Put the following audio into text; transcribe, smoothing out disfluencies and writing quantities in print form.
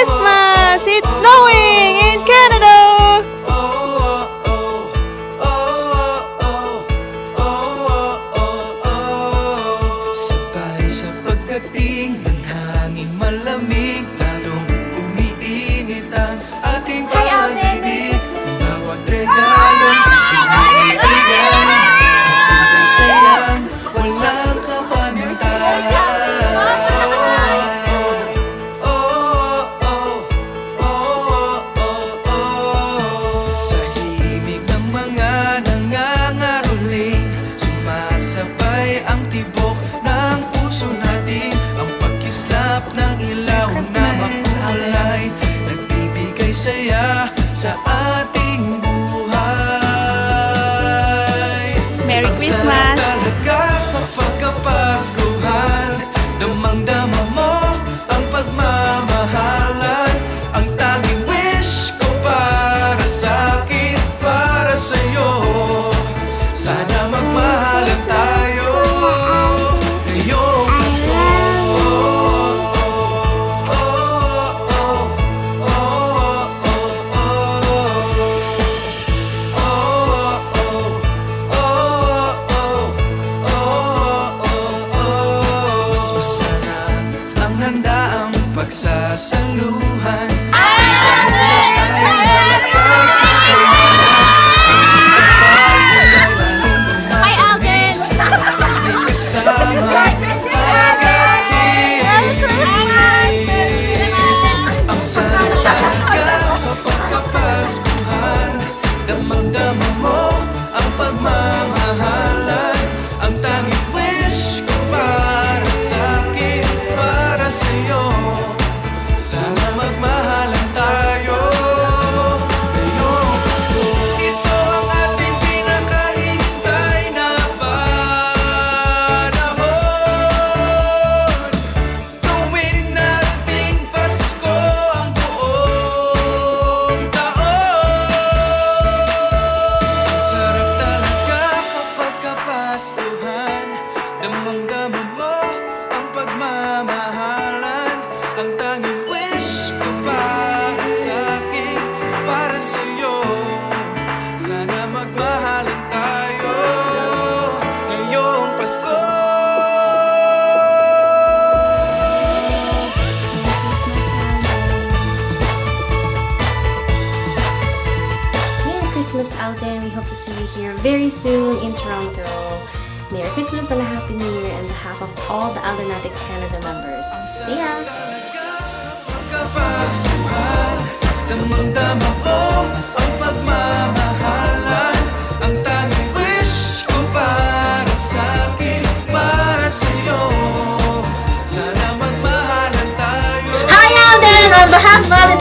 Christmas! It's snowing in Canada! Sabay sa pagdating ng hangin malamig, lalong umiinit ang ating pag-ibig. Bawat regalong pinibigay, ang sayang walang kapantay. Sa himig ng mga nangangaroling, sumasabay ang tibok ng puso natin. Ang pagkislap ng ilaw na makulay, nagbibigay saya sa ating buhay. Merry Ang Christmas! sarap talaga kapag kapaskuhan, damang-dama mo ang pagmamahalan. Ang tanging wish ko para sa'kin, para sa'yo, sana magmahalan tayo ngayong Pasko. Mas masarap ang handaang pagsasaluhan. Hi, Alden! Ang sarap talaga kapag kapaskuhan, damang-dama mo ang pagmamahalan. Ang tanging wish ko para sa'kin, para sa'yo, sana magmahalan tayo ngayong Pasko. Ito ang ating pinakahintay na panahon, tuwing nating Pasko ang buong taon. Ang sarap talaga kapag kapaskuhan, damang-dama mo ang pagmamahalan. Ang tanging wish ko para sa'kin, para sa'yo, sana magmahalan tayo ngayong Pasko. Merry Christmas, Alden. We hope to see you here very soon in Toronto. Merry Christmas and a Happy New Year on behalf of all the Aldernatics Canada members. See ya! Kapaskuhan, damang-dama mo ang pagmamahalan. Ang tanging wish ko para sa'kin, para sa'yo, sana magmahalan tayo. Hi, Alden! On behalf of